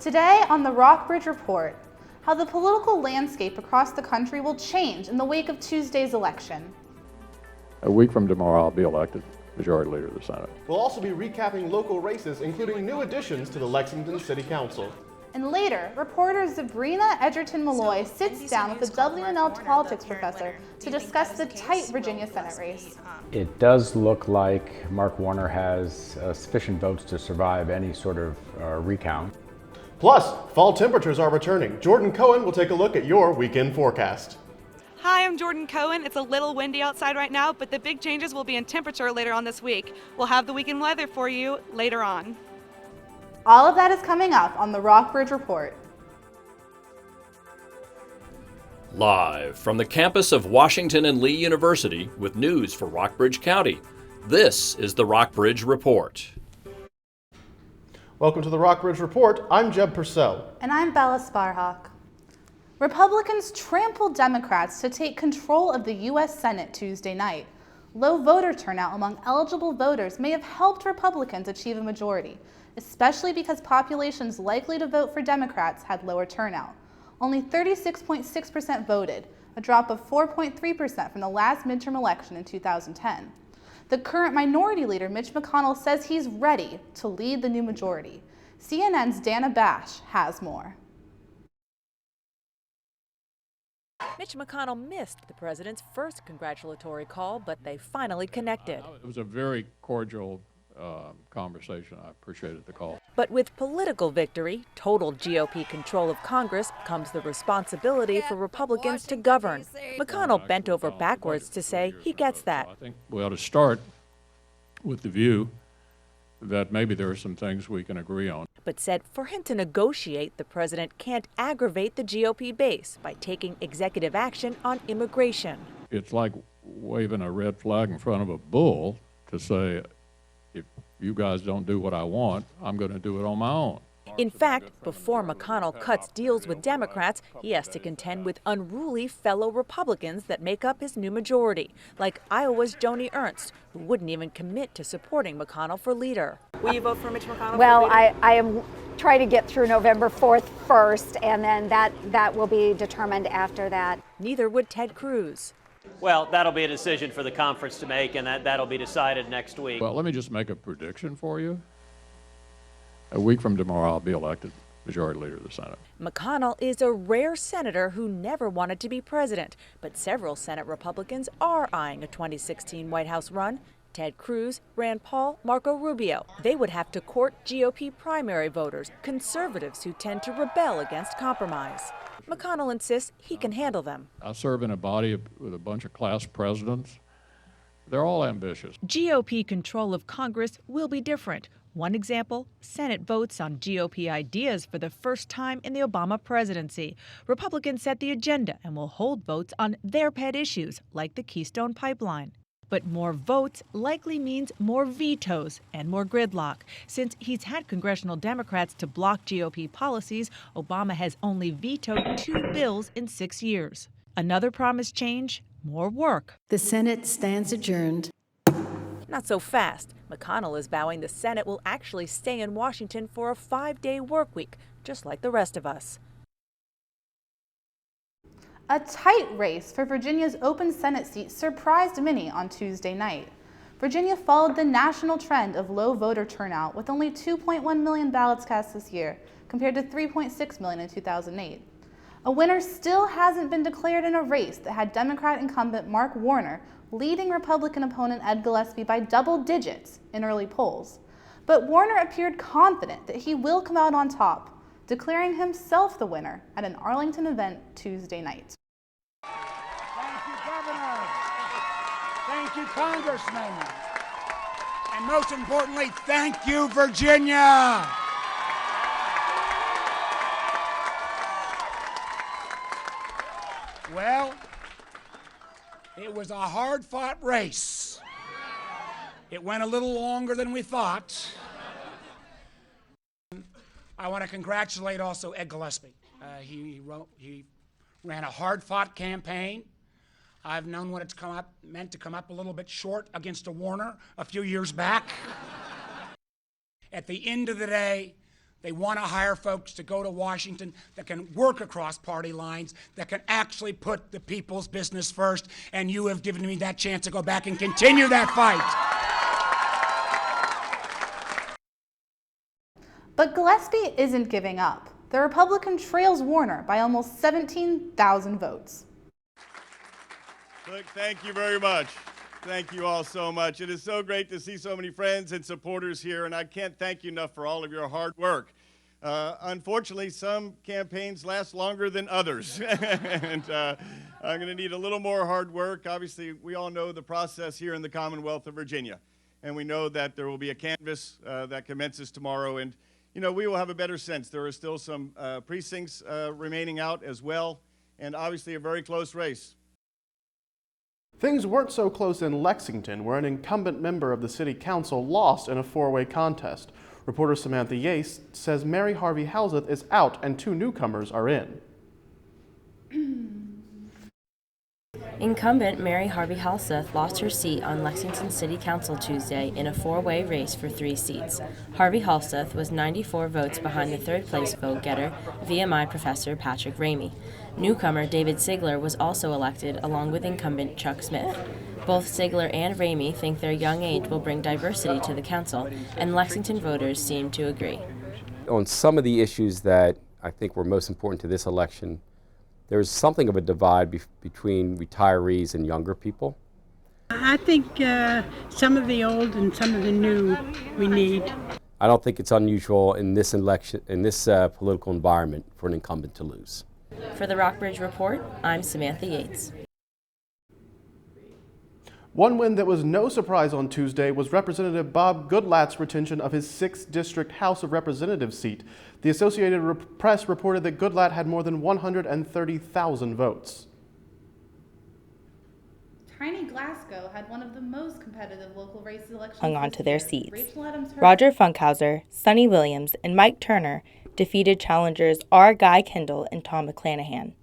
Today on the Rockbridge Report, how the political landscape across the country will change in the wake of Tuesday's election. A week from tomorrow, I'll be elected Majority Leader of the Senate. We'll also be recapping local races, including new additions to the Lexington City Council. And later, reporter Sabrina Edgerton-Malloy sits down with a W&L politics professor to discuss the tight Virginia Senate race. It does look like Mark Warner has sufficient votes to survive any sort of recount. Plus, fall temperatures are returning. Jordan Cohen will take a look at your weekend forecast. Hi, I'm Jordan Cohen. It's a little windy outside right now, but the big changes will be in temperature later on this week. We'll have the weekend weather for you later on. All of that is coming up on the Rockbridge Report. Live from the campus of Washington and Lee University with news for Rockbridge County, this is the Rockbridge Report. Welcome to the Rockbridge Report. I'm Jeb Purcell. And I'm Bella Sparhawk. Republicans trampled Democrats to take control of the U.S. Senate Tuesday night. Low voter turnout among eligible voters may have helped Republicans achieve a majority, especially because populations likely to vote for Democrats had lower turnout. Only 36.6% voted, a drop of 4.3% from the last midterm election in 2010. The current minority leader, Mitch McConnell, says he's ready to lead the new majority. CNN's Dana Bash has more. Mitch McConnell missed the president's first congratulatory call, but they finally connected. It was a very cordial conversation. I appreciated the call. But with political victory, total GOP control of Congress, comes the responsibility for Republicans to govern. McConnell bent over backwards to say he gets that. I think we ought to start with the view that maybe there are some things we can agree on. But said for him to negotiate, the president can't aggravate the GOP base by taking executive action on immigration. It's like waving a red flag in front of a bull to say, if you guys don't do what I want, I'm going to do it on my own. In fact, before McConnell cuts deals with Democrats, he has to contend with unruly fellow Republicans that make up his new majority, like Iowa's Joni Ernst, who wouldn't even commit to supporting McConnell for leader. Will you vote for Mitch McConnell? Well, I am trying to get through November 4th first, and then that will be determined after that. Neither would Ted Cruz. Well, that'll be a decision for the conference to make, and that'll be decided next week. Well, let me just make a prediction for you. A week from tomorrow, I'll be elected Majority Leader of the Senate. McConnell is a rare senator who never wanted to be president, but several Senate Republicans are eyeing a 2016 White House run. Ted Cruz, Rand Paul, Marco Rubio. They would have to court GOP primary voters, conservatives who tend to rebel against compromise. McConnell insists he can handle them. I serve in a body with a bunch of class presidents. They're all ambitious. GOP control of Congress will be different. One example, Senate votes on GOP ideas for the first time in the Obama presidency. Republicans set the agenda and will hold votes on their pet issues, like the Keystone Pipeline. But more votes likely means more vetoes and more gridlock. Since he's had congressional Democrats to block GOP policies, Obama has only vetoed 2 bills in 6 years. Another promised change, more work. The Senate stands adjourned. Not so fast. McConnell is vowing the Senate will actually stay in Washington for a 5-day work week, just like the rest of us. A tight race for Virginia's open Senate seat surprised many on Tuesday night. Virginia followed the national trend of low voter turnout with only 2.1 million ballots cast this year, compared to 3.6 million in 2008. A winner still hasn't been declared in a race that had Democrat incumbent Mark Warner leading Republican opponent Ed Gillespie by double digits in early polls. But Warner appeared confident that he will come out on top, declaring himself the winner at an Arlington event Tuesday night. Thank you, Governor. Thank you, Congressman. And most importantly, thank you, Virginia. Well, it was a hard-fought race. It went a little longer than we thought. I want to congratulate also Ed Gillespie. He ran a hard-fought campaign. I've known what it's meant to come up a little bit short against a Warner a few years back. At the end of the day, They want to hire folks to go to Washington that can work across party lines, that can actually put the people's business first, and you have given me that chance to go back and continue that fight. But Gillespie isn't giving up. The Republican trails Warner by almost 17,000 votes. Look, thank you very much. Thank you all so much. It is so great to see so many friends and supporters here, and I can't thank you enough for all of your hard work. Unfortunately, some campaigns last longer than others, and I'm going to need a little more hard work. Obviously, we all know the process here in the Commonwealth of Virginia, and we know that there will be a canvass that commences tomorrow, and you know, we will have a better sense. There are still some precincts remaining out as well, and obviously a very close race. Things weren't so close in Lexington, where an incumbent member of the city council lost in a four-way contest. Reporter Samantha Yates says Mary Harvey Halseth is out and two newcomers are in. Incumbent Mary Harvey Halseth lost her seat on Lexington City Council Tuesday in a four-way race for 3 seats. Harvey Halseth was 94 votes behind the third-place vote-getter, VMI professor Patrick Ramey. Newcomer David Sigler was also elected, along with incumbent Chuck Smith. Both Sigler and Ramey think their young age will bring diversity to the council, and Lexington voters seem to agree. On some of the issues that I think were most important to this election, there's something of a divide between retirees and younger people. I think some of the old and some of the new we need. I don't think it's unusual in this election, in this political environment, for an incumbent to lose. For the Rockbridge Report, I'm Samantha Yates. One win that was no surprise on Tuesday was Representative Bob Goodlatte's retention of his 6th District House of Representatives seat. The Associated Press reported that Goodlatte had more than 130,000 votes. Tiny Glasgow had one of the most competitive local race elections. Hung on to their seats. Roger Funkhauser, Sonny Williams, and Mike Turner defeated challengers R. Guy Kendall and Tom McClanahan.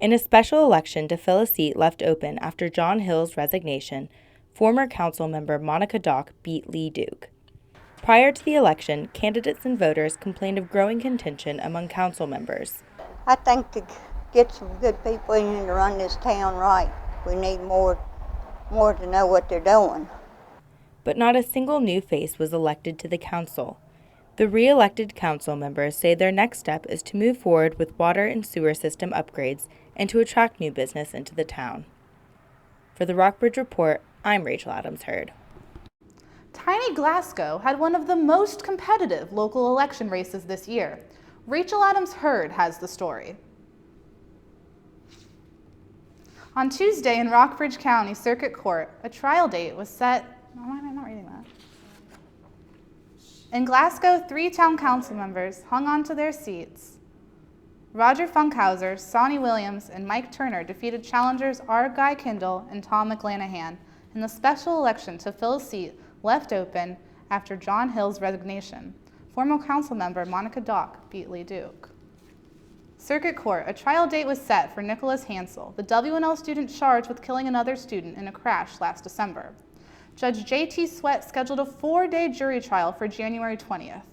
In a special election to fill a seat left open after John Hill's resignation, former council member Monica Dock beat Lee Duke. Prior to the election, candidates and voters complained of growing contention among council members. I think to get some good people in here to run this town right, we need more to know what they're doing. But not a single new face was elected to the council. The re-elected council members say their next step is to move forward with water and sewer system upgrades and to attract new business into the town. For the Rockbridge Report, I'm Rachel Adams-Hurd. Tiny Glasgow had one of the most competitive local election races this year. Rachel Adams-Hurd has the story. On Tuesday in Rockbridge County Circuit Court, a trial date was set. Why am I not reading that? In Glasgow, 3 town council members hung on to their seats. Roger Funkhauser, Sonny Williams, and Mike Turner defeated challengers R. Guy Kendall and Tom McClanahan in the special election to fill a seat left open after John Hill's resignation. Former council member Monica Dock beat Lee Duke. Circuit Court, a trial date was set for Nicholas Hansel, the W&L student charged with killing another student in a crash last December. Judge J.T. Sweat scheduled a 4-day jury trial for January 20th.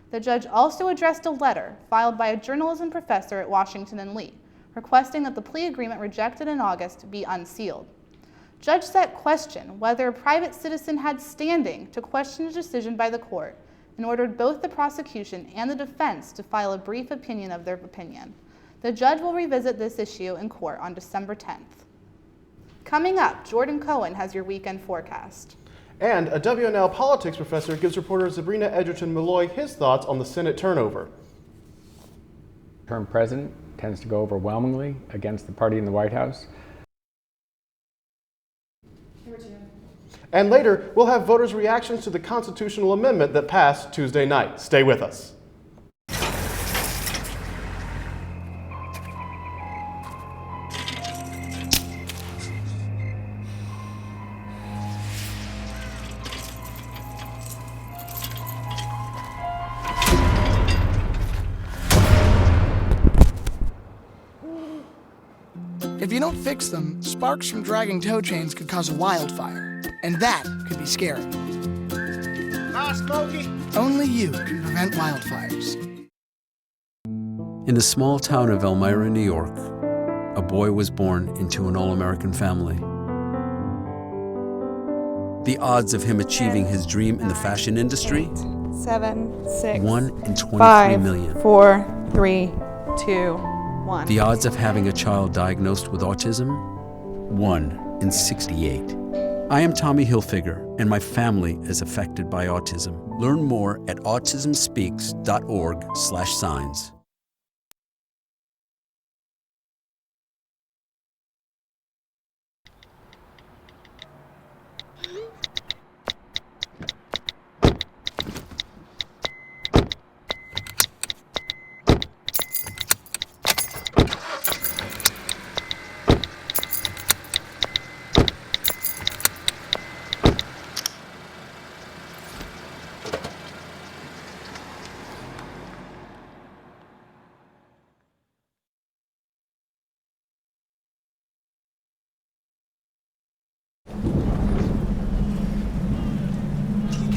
The judge also addressed a letter filed by a journalism professor at Washington and Lee, requesting that the plea agreement rejected in August be unsealed. Judge Sweat questioned whether a private citizen had standing to question a decision by the court and ordered both the prosecution and the defense to file a brief opinion of their opinion. The judge will revisit this issue in court on December 10th. Coming up, Jordan Cohen has your weekend forecast. And a W&L politics professor gives reporter Sabrina Edgerton-Malloy his thoughts on the Senate turnover. Term president tends to go overwhelmingly against the party in the White House. And later, we'll have voters' reactions to the constitutional amendment that passed Tuesday night. Stay with us. If you don't fix them, sparks from dragging tow chains could cause a wildfire, and that could be scary. Smokey. Only you can prevent wildfires. In the small town of Elmira, New York, a boy was born into an all-American family. The odds of him achieving his dream in the fashion industry? 7, 6, 1 in 23 5, million. 4, 3, 2, 1. The odds of having a child diagnosed with autism? 1 in 68. I am Tommy Hilfiger, and my family is affected by autism. Learn more at autismspeaks.org/signs.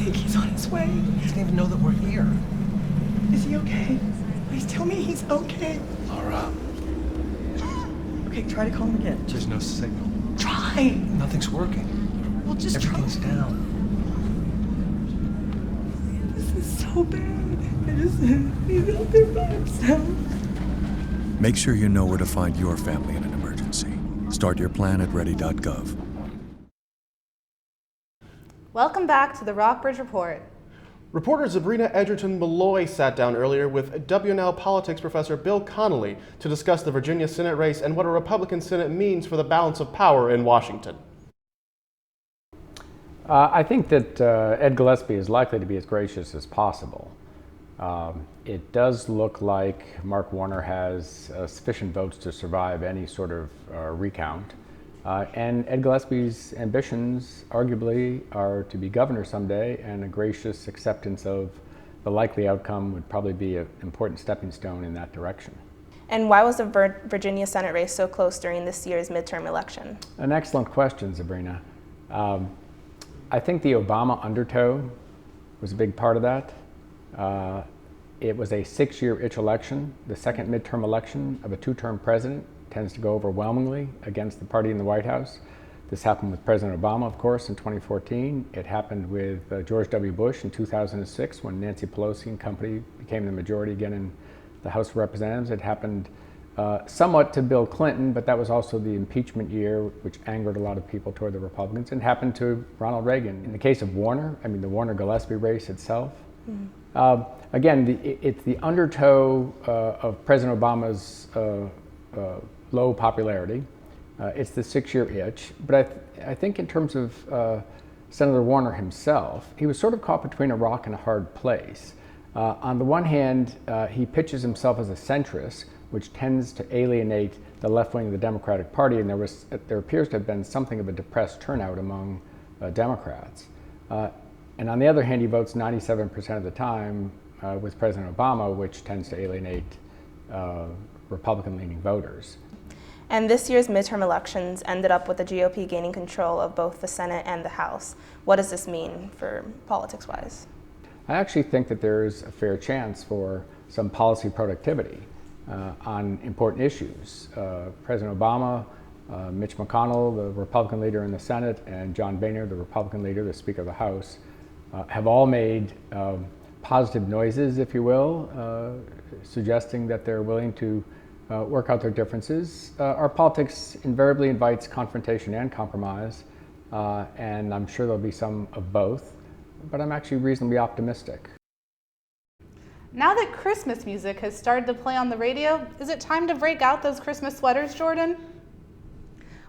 He's on his way. He doesn't even know that we're here. Is he okay? Please tell me he's okay. Laura. Okay, try to call him again. There's no signal. Try! Nothing's working. Well, just Everything's down. This is so bad. He's out there by himself. Make sure you know where to find your family in an emergency. Start your plan at ready.gov. Welcome back to the Rockbridge Report. Reporter Sabrina Edgerton-Malloy sat down earlier with WNL politics professor Bill Connolly to discuss the Virginia Senate race and what a Republican Senate means for the balance of power in Washington. I think that Ed Gillespie is likely to be as gracious as possible. It does look like Mark Warner has sufficient votes to survive any sort of recount. And Ed Gillespie's ambitions, arguably, are to be governor someday, and a gracious acceptance of the likely outcome would probably be an important stepping stone in that direction. And why was the Virginia Senate race so close during this year's midterm election? An excellent question, Sabrina. I think the Obama undertow was a big part of that. It was a 6-year-itch election, the second midterm election of a 2-term president. Tends to go overwhelmingly against the party in the White House. This happened with President Obama, of course, in 2014. It happened with George W. Bush in 2006 when Nancy Pelosi and company became the majority again in the House of Representatives. It happened somewhat to Bill Clinton, but that was also the impeachment year, which angered a lot of people toward the Republicans, and happened to Ronald Reagan. In the case of Warner, I mean the Warner-Gillespie race itself, again, it's the undertow of President Obama's low popularity. It's the 6-year itch, but I think in terms of Senator Warner himself, he was sort of caught between a rock and a hard place. On the one hand, he pitches himself as a centrist, which tends to alienate the left wing of the Democratic Party, and there appears to have been something of a depressed turnout among Democrats. And on the other hand, he votes 97% of the time with President Obama, which tends to alienate Republican-leaning voters. And this year's midterm elections ended up with the GOP gaining control of both the Senate and the House. What does this mean for politics-wise? I actually think that there's a fair chance for some policy productivity on important issues. President Obama, Mitch McConnell, the Republican leader in the Senate, and John Boehner, the Republican leader, the Speaker of the House, have all made positive noises, if you will, suggesting that they're willing to work out their differences. Our politics invariably invites confrontation and compromise, and I'm sure there'll be some of both, but I'm actually reasonably optimistic. Now that Christmas music has started to play on the radio, is it time to break out those Christmas sweaters, Jordan?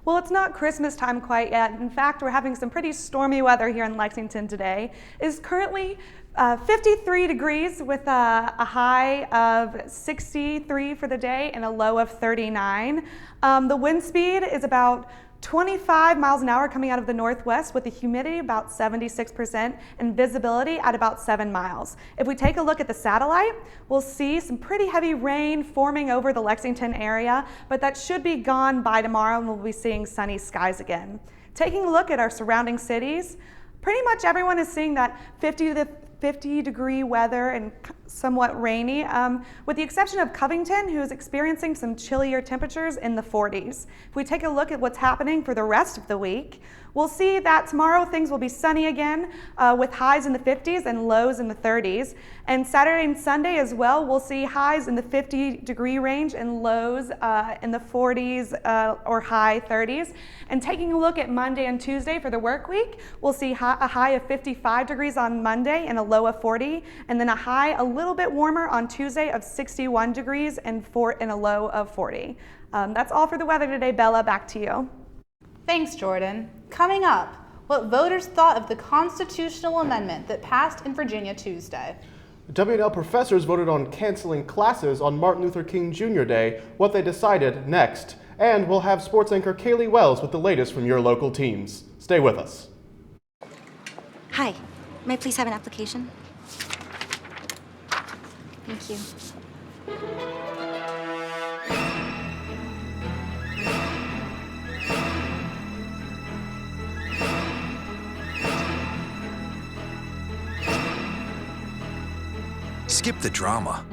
Well, it's not Christmas time quite yet. In fact, we're having some pretty stormy weather here in Lexington today. It's currently 53 degrees with a high of 63 for the day and a low of 39. The wind speed is about 25 miles an hour coming out of the northwest with the humidity about 76% and visibility at about 7 miles. If we take a look at the satellite, we'll see some pretty heavy rain forming over the Lexington area, but that should be gone by tomorrow and we'll be seeing sunny skies again. Taking a look at our surrounding cities, pretty much everyone is seeing that 50 degree weather and somewhat rainy, with the exception of Covington, who's experiencing some chillier temperatures in the 40s. If we take a look at what's happening for the rest of the week, we'll see that tomorrow things will be sunny again, with highs in the 50s and lows in the 30s. And Saturday and Sunday as well, we'll see highs in the 50-degree range and lows in the 40s or high 30s. And taking a look at Monday and Tuesday for the work week, we'll see a high of 55 degrees on Monday and a low of 40, and then a high a little bit warmer on Tuesday of 61 degrees and a low of 40. That's all for the weather today. Bella, back to you. Thanks, Jordan. Coming up, what voters thought of the constitutional amendment that passed in Virginia Tuesday. W&L professors voted on canceling classes on Martin Luther King Jr. Day, what they decided next. And we'll have sports anchor Kaylee Wells with the latest from your local teams. Stay with us. Hi, may I please have an application? Thank you. Skip the drama.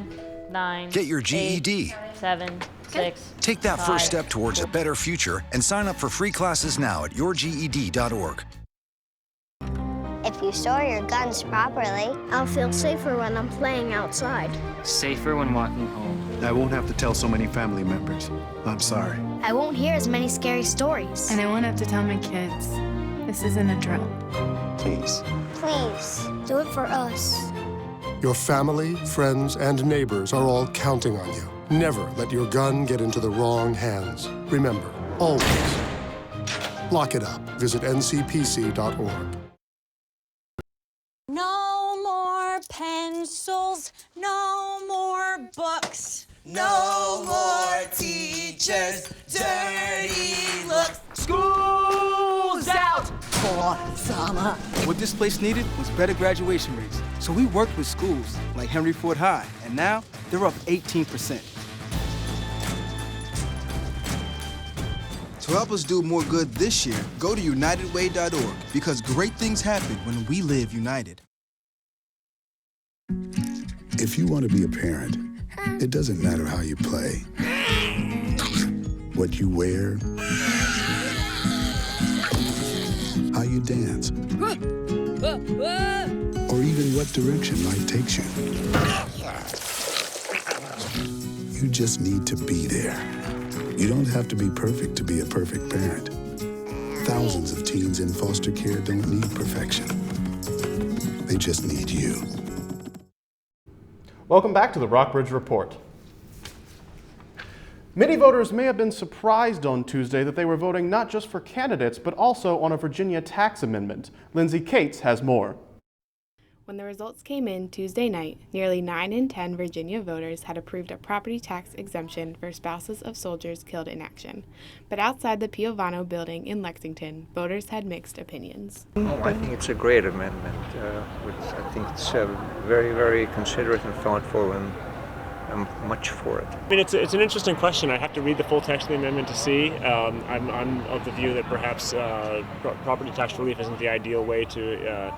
9. Get your GED. 8, 7, 6. Take that 5. first step towards a better future and sign up for free classes now at yourged.org. If you store your guns properly, I'll feel safer when I'm playing outside. Safer when walking home. I won't have to tell so many family members. I'm sorry. I won't hear as many scary stories. And I won't have to tell my kids. This isn't a drill. Please. Please, do it for us. Your family, friends, and neighbors are all counting on you. Never let your gun get into the wrong hands. Remember, always, lock it up. Visit ncpc.org. No more pencils, no more books. No more teachers, dirty looks. School's out for summer. What this place needed was better graduation rates. So we worked with schools like Henry Ford High, and now they're up 18%. To help us do more good this year, go to unitedway.org, because great things happen when we live united. If you want to be a parent, it doesn't matter how you play, what you wear, how you dance, or even what direction life takes you. You just need to be there. You don't have to be perfect to be a perfect parent. Thousands of teens in foster care don't need perfection. They just need you. Welcome back to the Rockbridge Report. Many voters may have been surprised on Tuesday that they were voting not just for candidates, but also on a Virginia tax amendment. Lindsay Cates has more. When the results came in Tuesday night, nearly 9 in 10 Virginia voters had approved a property tax exemption for spouses of soldiers killed in action. But outside the Piovano building in Lexington, voters had mixed opinions. Oh, I think it's a great amendment. I think it's very, very considerate and thoughtful, and I'm much for it. I mean, it's an interesting question. I have to read the full text of the amendment to see. I'm of the view that perhaps property tax relief isn't the ideal way to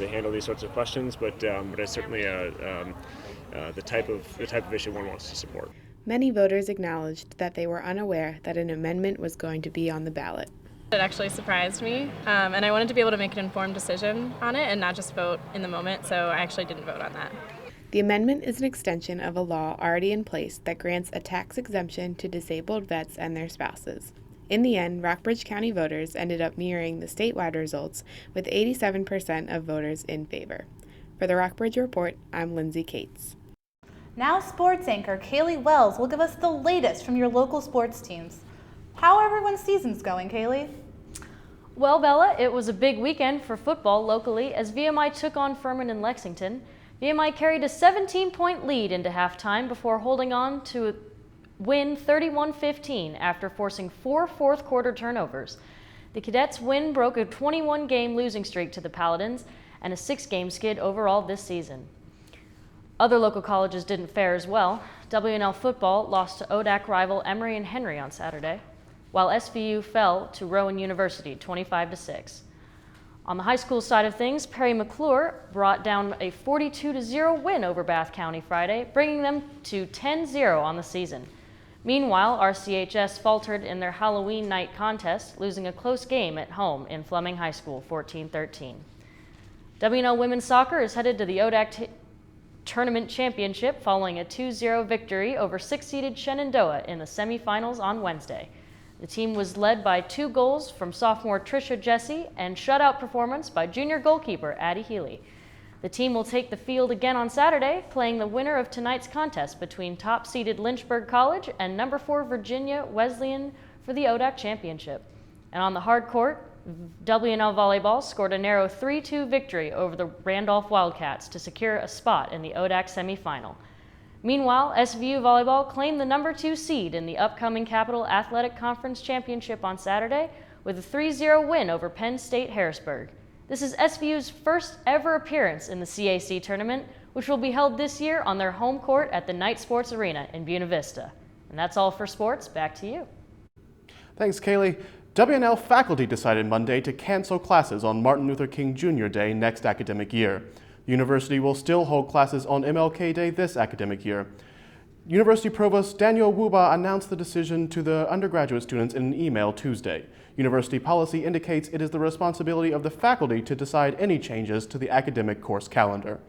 handle these sorts of questions, but it's certainly the type of issue one wants to support. Many voters acknowledged that they were unaware that an amendment was going to be on the ballot. It actually surprised me, and I wanted to be able to make an informed decision on it and not just vote in the moment, so I actually didn't vote on that. The amendment is an extension of a law already in place that grants a tax exemption to disabled vets and their spouses. In the end, Rockbridge County voters ended up mirroring the statewide results, with 87% of voters in favor. For the Rockbridge Report, I'm Lindsay Cates. Now sports anchor Kaylee Wells will give us the latest from your local sports teams. How are everyone's seasons going, Kaylee? Well, Bella, it was a big weekend for football locally as VMI took on Furman in Lexington. VMI carried a 17-point lead into halftime before holding on to win 31-15 after forcing 4 fourth-quarter turnovers. The Cadets' win broke a 21-game losing streak to the Paladins and a 6-game skid overall this season. Other local colleges didn't fare as well. W&L football lost to ODAC rival Emory and Henry on Saturday, while SVU fell to Rowan University 25-6. On the high school side of things, Perry McClure brought down a 42-0 win over Bath County Friday, bringing them to 10-0 on the season. Meanwhile, RCHS faltered in their Halloween night contest, losing a close game at home in Fleming High School, 14-13. WNL Women's Soccer is headed to the ODAC Tournament Championship following a 2-0 victory over 6-seeded Shenandoah in the semifinals on Wednesday. The team was led by 2 goals from sophomore Trisha Jesse and shutout performance by junior goalkeeper Addie Healy. The team will take the field again on Saturday, playing the winner of tonight's contest between top-seeded Lynchburg College and number 4 Virginia Wesleyan for the ODAC Championship. And on the hard court, WNL Volleyball scored a narrow 3-2 victory over the Randolph Wildcats to secure a spot in the ODAC semifinal. Meanwhile, SVU Volleyball claimed the number 2 seed in the upcoming Capital Athletic Conference Championship on Saturday with a 3-0 win over Penn State Harrisburg. This is SVU's first ever appearance in the CAC tournament, which will be held this year on their home court at the Knight Sports Arena in Buena Vista. And that's all for sports. Back to you. Thanks, Kaylee. WNL faculty decided Monday to cancel classes on Martin Luther King Jr. Day next academic year. The university will still hold classes on MLK Day this academic year. University Provost Daniel Wuba announced the decision to the undergraduate students in an email Tuesday. University policy indicates it is the responsibility of the faculty to decide any changes to the academic course calendar.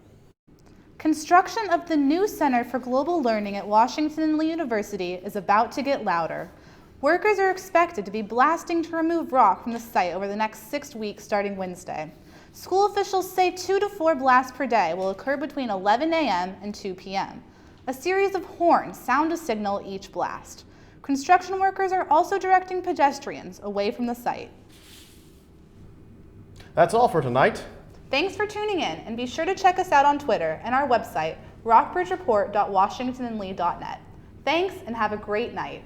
Construction of the new Center for Global Learning at Washington and Lee University is about to get louder. Workers are expected to be blasting to remove rock from the site over the next 6 weeks starting Wednesday. School officials say 2 to 4 blasts per day will occur between 11 a.m. and 2 p.m. A series of horns sound a signal each blast. Construction workers are also directing pedestrians away from the site. That's all for tonight. Thanks for tuning in, and be sure to check us out on Twitter and our website, rockbridgereport.washingtonandlee.net. Thanks, and have a great night.